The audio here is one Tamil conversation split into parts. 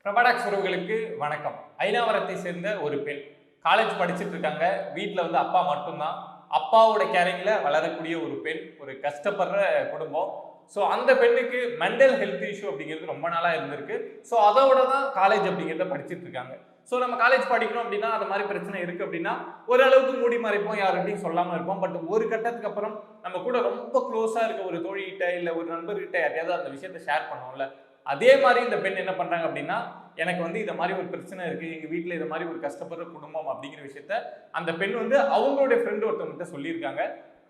பிரபாடாக்ஸ் உறவுகளுக்கு வணக்கம். ஐநாவரத்தை சேர்ந்த ஒரு பெண் காலேஜ் படிச்சுட்டு இருக்காங்க. வீட்டில் வந்து அப்பா மட்டும்தான். அப்பாவோட கேரிங்ல வளரக்கூடிய ஒரு பெண், ஒரு கஷ்டப்படுற குடும்பம். ஸோ அந்த பெண்ணுக்கு மென்டல் ஹெல்த் இஷ்யூ அப்படிங்கிறது ரொம்ப நாளாக இருந்திருக்கு. ஸோ அதோட தான் காலேஜ் அப்படிங்கிறத படிச்சுட்டு இருக்காங்க. ஸோ நம்ம காலேஜ் படிக்கணும் அப்படின்னா அந்த மாதிரி பிரச்சனை இருக்கு அப்படின்னா ஓரளவுக்கு மூடி மறைப்போம், யார்கிட்டையும் சொல்லாமல் இருப்போம். பட் ஒரு கட்டத்துக்கு அப்புறம் நம்ம கூட ரொம்ப க்ளோஸாக இருக்க ஒரு தோழிகிட்ட இல்லை ஒரு நண்பர்கிட்ட யாரையாவது அந்த விஷயத்த ஷேர் பண்ணுவோம்ல. அதே மாதிரி இந்த பெண் என்ன பண்றாங்க அப்படின்னா, எனக்கு வந்து இத மாதிரி ஒரு பிரச்சனை இருக்கு, எங்க வீட்ல இத மாதிரி ஒரு கஷ்டப்படுற குடும்பம் அப்படிங்கிற விஷயத்த அந்த பெண் வந்து அவங்களுடைய ஃப்ரெண்ட் ஒருத்தவங்ககிட்ட சொல்லியிருக்காங்க.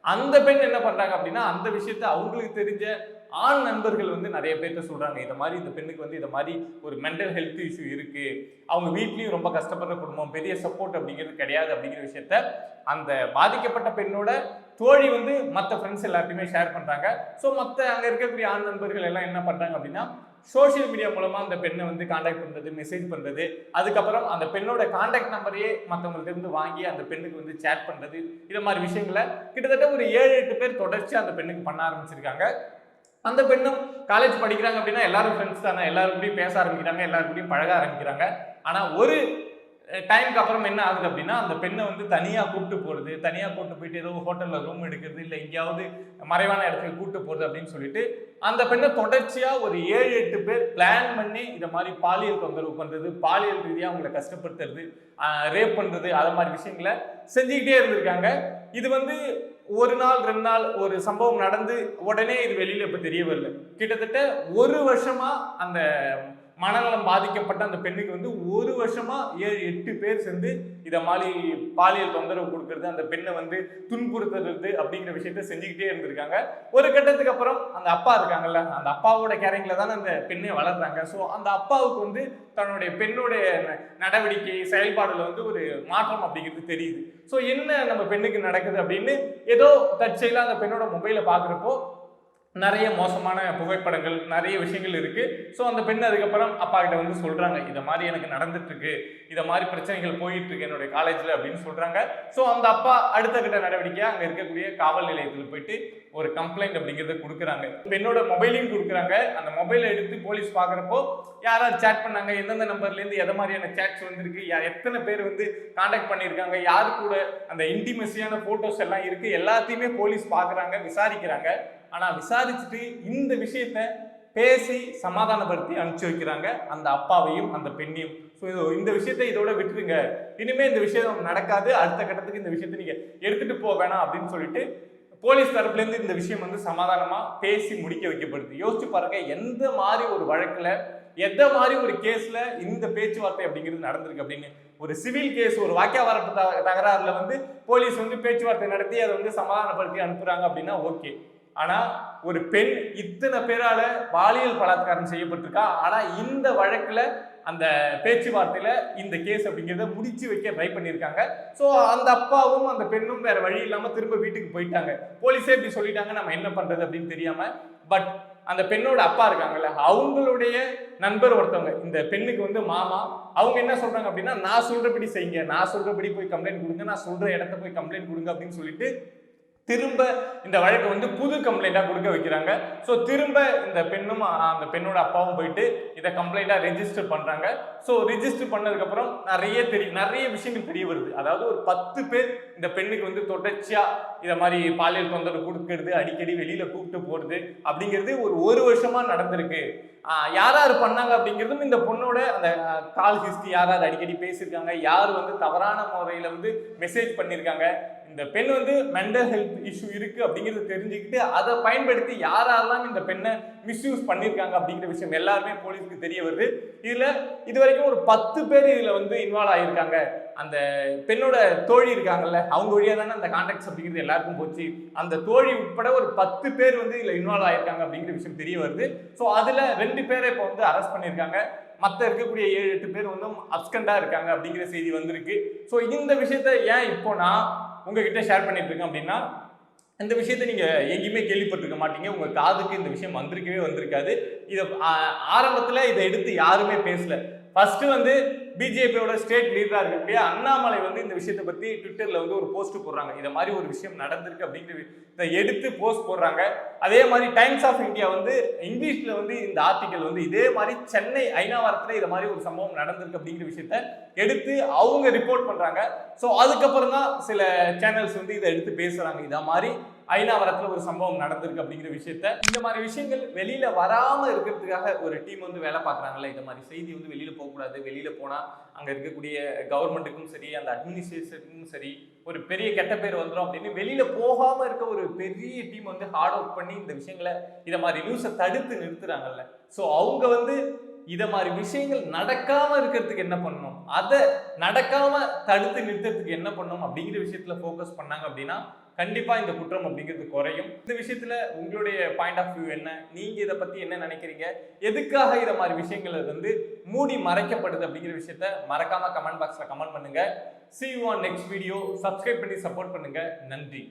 அந்த பெண் என்ன பண்றாங்க அப்படின்னா, அந்த விஷயத்த அவங்களுக்கு தெரிஞ்ச ஆண் நண்பர்கள் வந்து நிறைய பேர்ட்ட சொல்றாங்க. இத மாதிரி இந்த பெண்ணுக்கு வந்து இத மாதிரி ஒரு மென்டல் ஹெல்த் இஷ்யூ இருக்கு, அவங்க வீட்லயும் ரொம்ப கஷ்டப்படுற குடும்பம், பெரிய சப்போர்ட் அப்படிங்கிறது கிடையாது அப்படிங்கிற விஷயத்த அந்த பாதிக்கப்பட்ட பெண்ணோட தோழி வந்து மற்ற ஃப்ரெண்ட்ஸ் எல்லாத்தையுமே ஷேர் பண்றாங்க. ஸோ மற்ற அங்க இருக்கக்கூடிய ஆண் நண்பர்கள் எல்லாம் என்ன பண்றாங்க அப்படின்னா, சோசியல் மீடியா மூலமா அந்த பெண்ணை வந்து காண்டாக்ட் பண்றது, மெசேஜ் பண்றது, அதுக்கப்புறம் அந்த பெண்ணோட காண்டாக்ட் நம்பரையே மற்றவங்கள்ட்ட இருந்து வாங்கி அந்த பெண்ணுக்கு வந்து சேட் பண்றது, இது மாதிரி விஷயங்களை கிட்டத்தட்ட ஒரு 7-8 பேர் தொடர்ச்சி அந்த பெண்ணுக்கு பண்ண ஆரம்பிச்சிருக்காங்க. அந்த பெண்ணும் காலேஜ் படிக்கிறாங்க அப்படின்னா எல்லாரும் ஃப்ரெண்ட்ஸ் தானே, எல்லாரும் கூடயும் பேச ஆரம்பிக்கிறாங்க, எல்லாரும் கூடயும் பழக ஆரம்பிக்கிறாங்க. ஆனா ஒரு டைமுக்கு அப்புறம் என்ன ஆகுது அப்படின்னா, அந்த பெண்ணை வந்து தனியா கூப்பிட்டு போறது, தனியா கூப்பிட்டு போயிட்டு ஏதோ ஹோட்டல்ல ரூம் எடுக்கிறது, இல்லை எங்கேயாவது மறைவான இடத்துக்கு கூப்பிட்டு போறது அப்படின்னு சொல்லிட்டு அந்த பெண்ணை தொடர்ச்சியா ஒரு 7-8 பேர் பிளான் பண்ணி இதை மாதிரி பாலியல் தொந்தரவு பண்றது, பாலியல் ரீதியா அவங்களை கஷ்டப்படுத்துறது, ரேப் பண்றது, அது மாதிரி விஷயங்களை செஞ்சுக்கிட்டே இருந்திருக்காங்க. இது வந்து ஒரு நாள் 2 நாள் ஒரு சம்பவம் நடந்து உடனே இது வெளியில இப்ப தெரிய வரல. கிட்டத்தட்ட ஒரு வருஷமா அந்த மனநலம் பாதிக்கப்பட்ட அந்த பெண்ணுக்கு வந்து ஒரு வருஷமா 7-8 பேர் சேர்ந்து இதை மாதிரி பாலியல் தொந்தரவு கொடுக்கறது, அந்த பெண்ணை வந்து துன்புறுத்துறது அப்படிங்கிற விஷயத்த செஞ்சுக்கிட்டே இருந்திருக்காங்க. ஒரு கட்டத்துக்கு அப்புறம் அந்த அப்பா இருக்காங்கல்ல, அந்த அப்பாவோட கேரிங்ல தானே அந்த பெண்ணை வளர்றாங்க. ஸோ அந்த அப்பாவுக்கு வந்து தன்னுடைய பெண்ணுடைய நடவடிக்கை செயல்பாடுல வந்து ஒரு மாற்றம் அப்படிங்கிறது தெரியுது. ஸோ என்ன நம்ம பெண்ணுக்கு நடக்குது அப்படின்னு ஏதோ தற்செயலா அந்த பெண்ணோட மொபைலை பார்க்குறப்போ நிறைய மோசமான புகைப்படங்கள், நிறைய விஷயங்கள் இருக்கு. ஸோ அந்த பெண் அதுக்கப்புறம் அப்பா கிட்ட வந்து சொல்றாங்க, இதை மாதிரி எனக்கு நடந்துட்டு இருக்கு, இதை மாதிரி பிரச்சனைகள் போயிட்டு இருக்கு என்னுடைய காலேஜ்ல அப்படின்னு சொல்றாங்க. ஸோ அந்த அப்பா அடுத்த கட்ட நடவடிக்கையா அங்க இருக்கக்கூடிய காவல் நிலையத்தில் போயிட்டு ஒரு கம்ப்ளைண்ட் அப்படிங்கிறத கொடுக்குறாங்க. பெண்ணோட மொபைலையும் கொடுக்குறாங்க. அந்த மொபைலை எடுத்து போலீஸ் பார்க்குறப்போ யாராவது சேட் பண்ணாங்க, எந்தெந்த நம்பர்லேருந்து எதை மாதிரியான சேட்ஸ் வந்திருக்கு, எத்தனை பேர் வந்து கான்டாக்ட் பண்ணியிருக்காங்க, யாரு கூட அந்த இன்டிமெசியான போட்டோஸ் எல்லாம் இருக்கு, எல்லாத்தையுமே போலீஸ் பார்க்குறாங்க, விசாரிக்கிறாங்க. ஆனா விசாரிச்சுட்டு இந்த விஷயத்த பேசி சமாதானப்படுத்தி அனுப்பிச்சு வைக்கிறாங்க அந்த அப்பாவையும் அந்த பெண்ணையும். ஸோ இந்த விஷயத்தை இதோட விட்டுருங்க, இனிமே இந்த விஷயம் நடக்காது, அடுத்த கட்டத்துக்கு இந்த விஷயத்தை நீங்க எடுத்துட்டு போக வேணாம் அப்படின்னு சொல்லிட்டு போலீஸ் தரப்புல இருந்து இந்த விஷயம் வந்து சமாதானமா பேசி முடிக்க வைக்கப்படுது. யோசிச்சு பாருங்க, எந்த மாதிரி ஒரு வழக்குல எந்த மாதிரி ஒரு கேஸ்ல இந்த பேச்சுவார்த்தை அப்படிங்கிறது நடந்திருக்கு அப்படின்னு. ஒரு சிவில் கேஸ், ஒரு வாக்கிய வரப்பு தகராறுல வந்து போலீஸ் வந்து பேச்சுவார்த்தை நடத்தி அதை வந்து சமாதானப்படுத்தி அனுப்புறாங்க அப்படின்னா ஓகே. ஆனா ஒரு பெண் இத்தனை பேரால பாலியல் பலாத்காரம் செய்யப்பட்டிருக்கா. ஆனா இந்த வழக்குல அந்த பேச்சுவார்த்தையில இந்த கேஸ் அப்படிங்கிறத முடிச்சு வைக்க ட்ரை பண்ணியிருக்காங்க. ஸோ அந்த அப்பாவும் அந்த பெண்ணும் வேற வழி இல்லாம திரும்ப வீட்டுக்கு போயிட்டாங்க. போலீஸே இப்படி சொல்லிட்டாங்க, நம்ம என்ன பண்றது அப்படின்னு தெரியாம. பட் அந்த பெண்ணோட அப்பா இருக்காங்கல்ல, அவங்களுடைய நண்பர் ஒருத்தவங்க, இந்த பெண்ணுக்கு வந்து மாமா, அவங்க என்ன சொல்றாங்க அப்படின்னா, நான் சொல்றபடி செய்யுங்க, நான் சொல்றபடி போய் கம்ப்ளைண்ட் கொடுங்க, நான் சொல்ற இடத்த போய் கம்ப்ளைண்ட் கொடுங்க அப்படின்னு சொல்லிட்டு திரும்ப இந்த வழக்கு வந்து புது கம்ப்ளைண்டா கொடுக்க வைக்கிறாங்க. ஸோ திரும்ப இந்த பெண்ணும் அந்த பெண்ணோட அப்பாவும் போயிட்டு இதை கம்ப்ளைண்டா ரெஜிஸ்டர் பண்றாங்க. ஸோ ரெஜிஸ்டர் பண்ணதுக்கு அப்புறம் நிறைய விஷயங்கள் தெரிய வருது. அதாவது ஒரு 10 பேர் இந்த பெண்ணுக்கு வந்து தொடர்ச்சியா இதை மாதிரி பாலியல் தொந்தரவு கொடுக்கறது, அடிக்கடி வெளியில கூப்பிட்டு போறது அப்படிங்கிறது ஒரு வருஷமா நடந்திருக்கு. யார் பண்ணாங்க அப்படிங்கிறதும் இந்த பொண்ணோட அந்த கால் ஹிஸ்டரி, யார் அடிக்கடி பேசியிருக்காங்க, யார் வந்து தவறான முறையில வந்து மெசேஜ் பண்ணியிருக்காங்க, இந்த பெண் வந்து மென்டல் ஹெல்த் இஷ்யூ இருக்கு அப்படிங்கிறது தெரிஞ்சுக்கிட்டு அதை பயன்படுத்தி யாரெல்லாம் இந்த பெண்ணை மிஸ்யூஸ் பண்ணியிருக்காங்க அப்படிங்கிற விஷயம் எல்லாருமே போலீஸ்க்கு தெரிய வருது. இதுல இது வரைக்கும் ஒரு 10 பேர் இதுல வந்து இன்வால்வ் ஆகியிருக்காங்க. அந்த பெண்ணோட தோழி இருக்காங்கல்ல, அவங்க வழியா தானே அந்த கான்டாக்ட்ஸ் அப்படிங்கிறது எல்லாருக்கும் போச்சு. அந்த தோழி உட்பட ஒரு 10 பேர் வந்து இதுல இன்வால்வ் ஆயிருக்காங்க அப்படிங்கிற விஷயம் தெரிய வருது. ஸோ அதுல 2 பேரை இப்போ வந்து அரெஸ்ட் பண்ணியிருக்காங்க. மற்ற இருக்கக்கூடிய 7-8 பேர் வந்து அப்ஸ்கண்டா இருக்காங்க அப்படிங்கிற செய்தி வந்திருக்கு. ஸோ இந்த விஷயத்த ஏன் இப்போ நான் உங்ககிட்ட ஷேர் பண்ணிட்டு இருக்கேன் அப்படின்னா, இந்த விஷயத்தை நீங்க எங்கேயுமே கேள்விப்பட்டிருக்க மாட்டீங்க, உங்க காதுக்கு இந்த விஷயம் வந்திருக்கவே வந்திருக்காது. இதை ஆரம்பத்துல இதை எடுத்து யாருமே பேசல. ஃபர்ஸ்ட் வந்து பிஜேபியோட ஸ்டேட் லீடரா இருக்கக்கூடிய அண்ணாமலை வந்து இந்த விஷயத்தை பத்தி ட்விட்டர்ல வந்து ஒரு போஸ்ட் போடுறாங்க. இத மாதிரி ஒரு விஷயம் நடந்திருக்கு அப்படிங்கிற இதை எடுத்து போஸ்ட் போடுறாங்க. அதே மாதிரி டைம்ஸ் ஆஃப் இந்தியா வந்து இங்கிலீஷ்ல வந்து இந்த ஆர்டிகல் வந்து இதே மாதிரி சென்னை ஐநாவரத்துல இத மாதிரி ஒரு சம்பவம் நடந்திருக்கு அப்படிங்கிற விஷயத்த எடுத்து அவங்க ரிப்போர்ட் பண்றாங்க. ஸோ அதுக்கப்புறம் தான் சில சேனல்ஸ் வந்து இதை எடுத்து பேசுறாங்க. இத மாதிரி ஐநாவரத்துல ஒரு சம்பவம் நடந்திருக்கு அப்படிங்கிற விஷயத்த. இந்த மாதிரி விஷயங்கள் வெளியில வராம இருக்கிறதுக்காக ஒரு டீம் வந்து வேலை பார்க்குறாங்கல்ல. இந்த மாதிரி செய்தி வந்து வெளியில போகக்கூடாது, வெளியில போனா அங்க இருக்கக்கூடிய கவர்மெண்ட்டுக்கும் சரி, அந்த அட்மினிஸ்ட்ரேஷனுக்கும் சரி ஒரு பெரிய கெட்ட பேர் வந்துடும் அப்படின்னு வெளியில போகாம இருக்க ஒரு பெரிய டீம் வந்து ஹார்ட் ஒர்க் பண்ணி இந்த விஷயங்களை இத மாதிரி நியூஸை தடுத்து நிறுத்துறாங்கல்ல. ஸோ அவங்க வந்து இத மாதிரி விஷயங்கள் நடக்காம இருக்கிறதுக்கு என்ன பண்ணணும், அதை நடக்காம தடுத்து நிறுத்துறதுக்கு என்ன பண்ணணும் அப்படிங்கிற விஷயத்துல ஃபோக்கஸ் பண்ணாங்க அப்படின்னா கண்டிப்பா இந்த குற்றம் அப்படிங்கிறது குறையும். இந்த விஷயத்துல உங்களுடைய பாயிண்ட் ஆஃப் வியூ என்ன, நீங்க இதை பத்தி என்ன நினைக்கிறீங்க, எதுக்காக இத மாதிரி விஷயங்கள் வந்து மூடி மறைக்கப்படுது அப்படிங்கிற விஷயத்த மறக்காம கமெண்ட் பாக்ஸ்ல கமெண்ட் பண்ணுங்க. See you on next video. Subscribe பண்ணி சப்போர்ட் பண்ணுங்க. நன்றி.